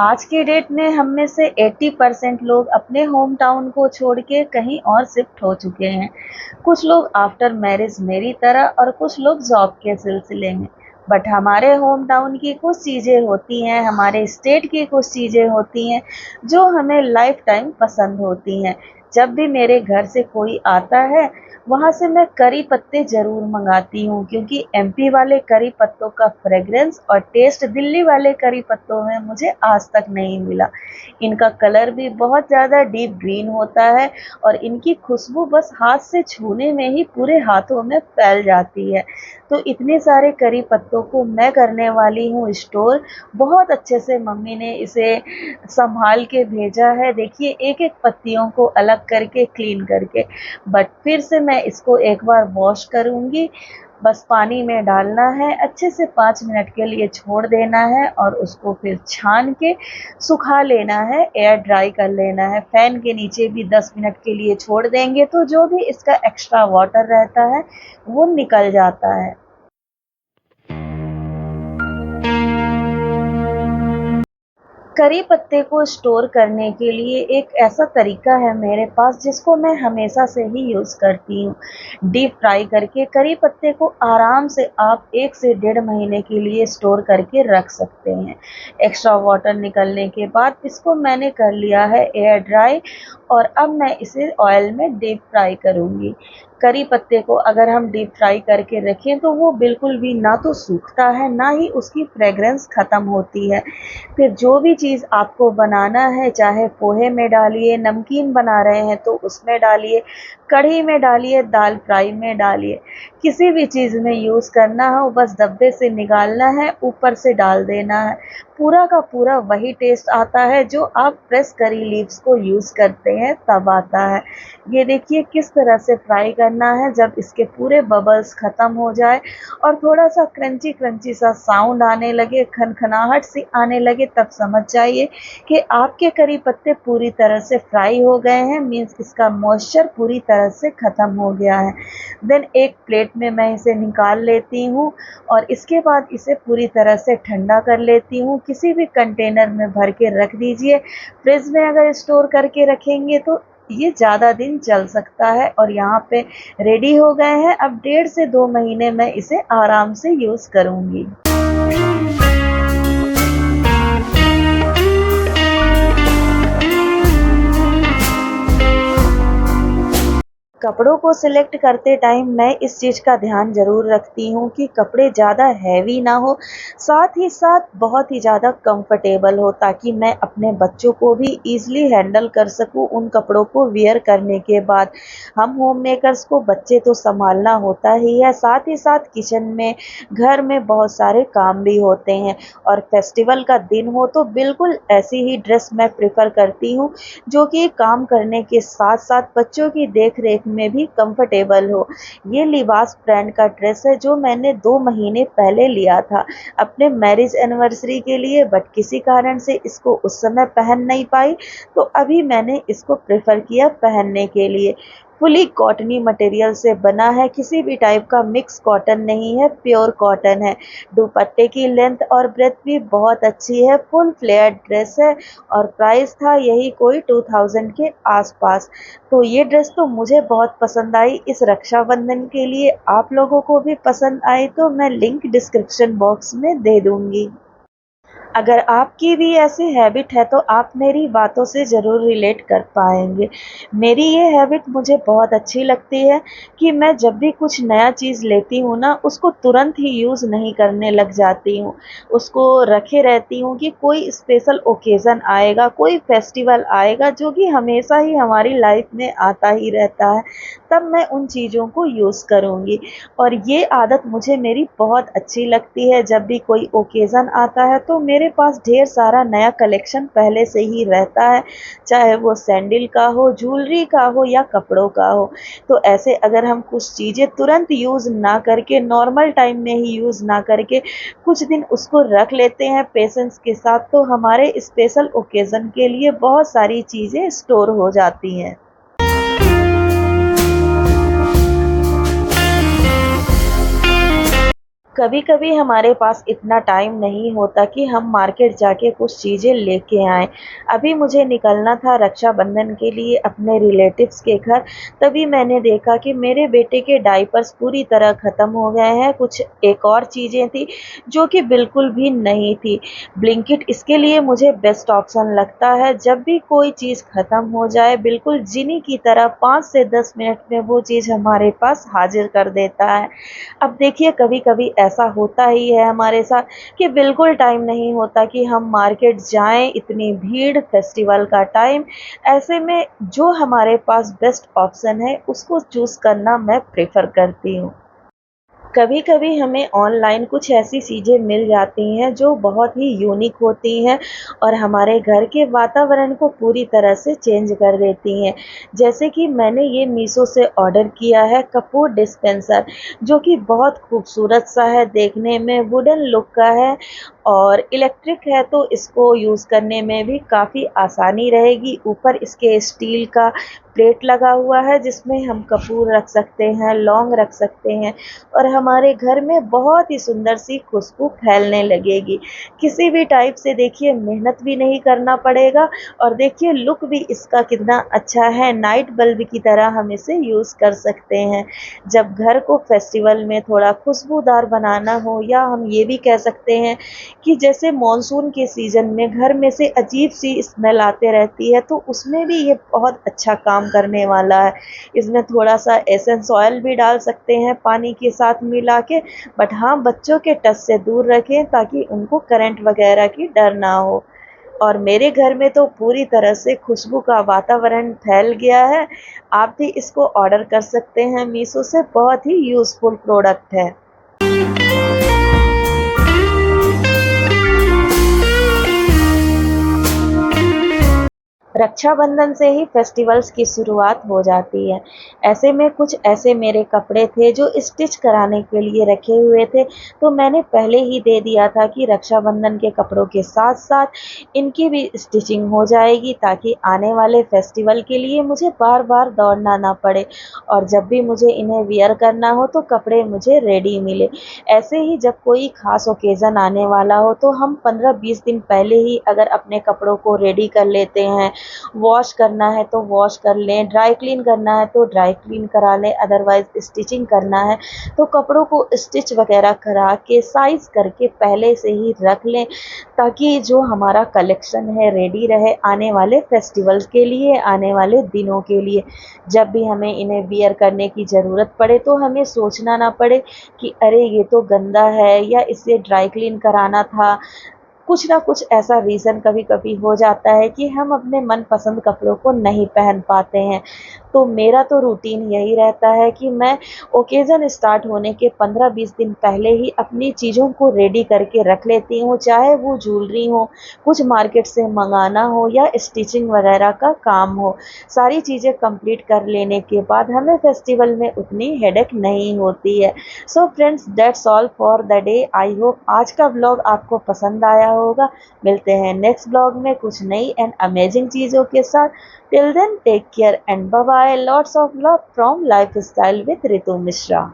आज के डेट में हम में से 80% लोग अपने होम टाउन को छोड़ के कहीं और शिफ्ट हो चुके हैं। कुछ लोग आफ्टर मैरिज मेरी तरह और कुछ लोग जॉब के सिलसिले में। बट हमारे होम टाउन की कुछ चीज़ें होती हैं, हमारे स्टेट की कुछ चीज़ें होती हैं जो हमें लाइफ टाइम पसंद होती हैं। जब भी मेरे घर से कोई आता है, वहाँ से मैं करी पत्ते ज़रूर मंगाती हूँ, क्योंकि एमपी वाले करी पत्तों का फ्रेग्रेंस और टेस्ट दिल्ली वाले करी पत्तों में मुझे आज तक नहीं मिला। इनका कलर भी बहुत ज़्यादा डीप ग्रीन होता है और इनकी खुशबू बस हाथ से छूने में ही पूरे हाथों में फैल जाती है। तो इतने सारे करी पत्तों को मैं करने वाली हूँ स्टोर। बहुत अच्छे से मम्मी ने इसे संभाल के भेजा है। देखिए, एक-एक पत्तियों को अलग करके, क्लीन करके। बट फिर से मैं इसको एक बार वॉश करूँगी। बस पानी में डालना है, अच्छे से 5 मिनट के लिए छोड़ देना है और उसको फिर छान के सुखा लेना है, एयर ड्राई कर लेना है। फ़ैन के नीचे भी 10 मिनट के लिए छोड़ देंगे तो जो भी इसका एक्स्ट्रा वाटर रहता है, वो निकल जाता है। करी पत्ते को स्टोर करने के लिए एक ऐसा तरीका है मेरे पास जिसको मैं हमेशा से ही यूज़ करती हूँ। डीप फ्राई करके करी पत्ते को आराम से आप 1 से डेढ़ महीने के लिए स्टोर करके रख सकते हैं। एक्स्ट्रा वाटर निकलने के बाद इसको मैंने कर लिया है एयर ड्राई और अब मैं इसे ऑयल में डीप फ्राई करूँगी। करी पत्ते को अगर हम डीप फ्राई करके रखें तो वो बिल्कुल भी ना तो सूखता है, ना ही उसकी फ्रेग्रेंस ख़त्म होती है। फिर जो भी चीज़ आपको बनाना है, चाहे पोहे में डालिए, नमकीन बना रहे हैं तो उसमें डालिए, कढ़ी में डालिए, दाल फ्राई में डालिए, किसी भी चीज़ में यूज़ करना हो बस डब्बे से निकालना है, ऊपर से डाल देना है। पूरा का पूरा वही टेस्ट आता है जो आप फ्रेश करी लीव्स को यूज़ करते हैं तब आता है। ये देखिए किस तरह से फ्राई करना है। जब इसके पूरे बबल्स ख़त्म हो जाए और थोड़ा-सा क्रंची-क्रंची सा साउंड आने लगे, खनखनाहट सी आने लगे, तब समझ जाइए कि आपके करी पत्ते पूरी तरह से फ्राई हो गए हैं, मीन्स इसका मॉइस्चर पूरी तरह से ख़त्म हो गया है। देन एक प्लेट में मैं इसे निकाल लेती हूँ और इसके बाद इसे पूरी तरह से ठंडा कर लेती हूँ। किसी भी कंटेनर में भर के रख दीजिए। फ्रिज में अगर स्टोर करके रखेंगे तो ये ज़्यादा दिन चल सकता है और यहाँ पे रेडी हो गए हैं। अब 1.5 से 2 महीने मैं इसे आराम से यूज़ करूँगी। कपड़ों को सिलेक्ट करते टाइम मैं इस चीज़ का ध्यान ज़रूर रखती हूँ कि कपड़े ज़्यादा हैवी ना हो, साथ ही साथ बहुत ही ज़्यादा कंफर्टेबल हो, ताकि मैं अपने बच्चों को भी ईज़िली हैंडल कर सकूँ उन कपड़ों को वियर करने के बाद। हम होम मेकर्स को बच्चे तो सँभालना होता ही है, साथ ही साथ किचन में, घर में बहुत सारे काम भी होते हैं और फेस्टिवल का दिन हो तो बिल्कुल ऐसी ही ड्रेस मैं प्रेफ़र करती हूँ, जो कि काम करने के साथ-साथ बच्चों की देख-रेख में भी कंफर्टेबल हो। ये लिबास ब्रांड का ड्रेस है जो मैंने 2 महीने पहले लिया था अपने मैरिज एनिवर्सरी के लिए, बट किसी कारण से इसको उस समय पहन नहीं पाई, तो अभी मैंने इसको प्रेफ़र किया पहनने के लिए। फुली कॉटनी मटेरियल से बना है, किसी भी टाइप का मिक्स कॉटन नहीं है, प्योर कॉटन है। दुपट्टे की लेंथ और ब्रेथ भी बहुत अच्छी है, फुल फ्लेयर्ड ड्रेस है और प्राइस था यही कोई 2000 के आसपास। तो ये ड्रेस तो मुझे बहुत पसंद आई। इस रक्षाबंधन के लिए आप लोगों को भी पसंद आई तो मैं लिंक डिस्क्रिप्शन बॉक्स में दे दूँगी। अगर आपकी भी ऐसी हैबिट है तो आप मेरी बातों से ज़रूर रिलेट कर पाएँगे। मेरी ये हैबिट मुझे बहुत अच्छी लगती है कि मैं जब भी कुछ नया चीज़ लेती हूँ ना, उसको तुरंत ही यूज़ नहीं करने लग जाती हूँ। उसको रखे रहती हूँ कि कोई स्पेशल ओकेज़न आएगा, कोई फेस्टिवल आएगा जो कि हमेशा ही हमारी लाइफ़ में आता ही रहता है, तब मैं उन चीज़ों को यूज़ करूँगी। और ये आदत मुझे मेरी बहुत अच्छी लगती है। जब भी कोई ओकेज़न आता है तो मेरे पास ढेर सारा नया कलेक्शन पहले से ही रहता है, चाहे वो सैंडल का हो, ज्वेलरी का हो या कपड़ों का हो। तो ऐसे अगर हम कुछ चीज़ें तुरंत यूज़ ना करके, नॉर्मल टाइम में ही यूज़ ना करके कुछ दिन उसको रख लेते हैं पेशेंस के साथ, तो हमारे स्पेशल ओकेज़न के लिए बहुत सारी चीज़ें स्टोर हो जाती हैं। कभी कभी हमारे पास इतना टाइम नहीं होता कि हम मार्केट जाके कुछ चीज़ें लेके आएं। अभी मुझे निकलना था रक्षाबंधन के लिए अपने रिलेटिव्स के घर। तभी मैंने देखा कि मेरे बेटे के डायपर्स पूरी तरह ख़त्म हो गए हैं। कुछ एक और चीज़ें थी जो कि बिल्कुल भी नहीं थी। ब्लिंकिट इसके लिए मुझे बेस्ट ऑप्शन लगता है। जब भी कोई चीज़ ख़त्म हो जाए, बिल्कुल जिनी की तरह 5 से 10 मिनट में वो चीज़ हमारे पास हाजिर कर देता है। अब देखिए, कभी-कभी ऐसा होता ही है हमारे साथ कि बिल्कुल टाइम नहीं होता कि हम मार्केट जाएँ, इतनी भीड़, फेस्टिवल का टाइम। ऐसे में जो हमारे पास बेस्ट ऑप्शन है उसको चूज़ करना मैं प्रेफ़र करती हूँ। कभी-कभी हमें ऑनलाइन कुछ ऐसी चीज़ें मिल जाती हैं जो बहुत ही यूनिक होती हैं और हमारे घर के वातावरण को पूरी तरह से चेंज कर देती हैं। जैसे कि मैंने ये मीशो से ऑर्डर किया है कपूर डिस्पेंसर, जो कि बहुत खूबसूरत सा है, देखने में वुडन लुक का है और इलेक्ट्रिक है, तो इसको यूज़ करने में भी काफ़ी आसानी रहेगी। ऊपर इसके स्टील का प्लेट लगा हुआ है जिसमें हम कपूर रख सकते हैं, लौंग रख सकते हैं और हमारे घर में बहुत ही सुंदर सी खुशबू फैलने लगेगी। किसी भी टाइप से देखिए मेहनत भी नहीं करना पड़ेगा और देखिए लुक भी इसका कितना अच्छा है, नाइट बल्ब की तरह हम इसे यूज़ कर सकते हैं। जब घर को फेस्टिवल में थोड़ा खुशबूदार बनाना हो, या हम ये भी कह सकते हैं कि जैसे मॉनसून के सीज़न में घर में से अजीब-सी स्मेल आते रहती है, तो उसमें भी ये बहुत अच्छा काम करने वाला है। इसमें थोड़ा-सा एसेंस ऑयल भी डाल सकते हैं पानी के साथ मिला के, बट हाँ, बच्चों के टच से दूर रखें ताकि उनको करंट वगैरह की डर ना हो। और मेरे घर में तो पूरी तरह से खुशबू का वातावरण फैल गया है। आप भी इसको ऑर्डर कर सकते हैं मीशो से, बहुत ही यूज़फुल प्रोडक्ट है। रक्षाबंधन से ही फेस्टिवल्स की शुरुआत हो जाती है। ऐसे में कुछ ऐसे मेरे कपड़े थे जो स्टिच कराने के लिए रखे हुए थे, तो मैंने पहले ही दे दिया था कि रक्षाबंधन के कपड़ों के साथ-साथ इनकी भी स्टिचिंग हो जाएगी, ताकि आने वाले फेस्टिवल के लिए मुझे बार-बार दौड़ना ना पड़े और जब भी मुझे इन्हें वियर करना हो तो कपड़े मुझे रेडी मिले। ऐसे ही जब कोई ख़ास ओकेज़न आने वाला हो तो हम 15-20 दिन पहले ही अगर अपने कपड़ों को रेडी कर लेते हैं, वॉश करना है तो वॉश कर लें, ड्राई क्लीन करना है तो ड्राई क्लीन करा लें, अदरवाइज़ स्टिचिंग करना है तो कपड़ों को स्टिच वगैरह करा के साइज़ करके पहले से ही रख लें, ताकि जो हमारा कलेक्शन है रेडी रहे आने वाले फेस्टिवल्स के लिए, आने वाले दिनों के लिए। जब भी हमें इन्हें वियर करने की ज़रूरत पड़े तो हमें सोचना ना पड़े कि अरे ये तो गंदा है या इसे ड्राई क्लीन कराना था। कुछ ना कुछ ऐसा रीज़न कभी-कभी हो जाता है कि हम अपने मनपसंद कपड़ों को नहीं पहन पाते हैं। तो मेरा तो रूटीन यही रहता है कि मैं ओकेज़न स्टार्ट होने के 15-20 दिन पहले ही अपनी चीज़ों को रेडी करके रख लेती हूँ, चाहे वो ज्वेलरी हो, कुछ मार्केट से मँगाना हो या स्टिचिंग वगैरह का काम हो। सारी चीज़ें कंप्लीट कर लेने के बाद हमें फेस्टिवल में उतनी हेडेक नहीं होती है। So friends, that's all for the day. I hope आज का व्लॉग आपको पसंद आया होगा। मिलते हैं नेक्स्ट व्लॉग में कुछ नई एंड अमेजिंग चीज़ों के साथ। Till then take care and bye bye. Lots of love from lifestyle with Ritu Mishra.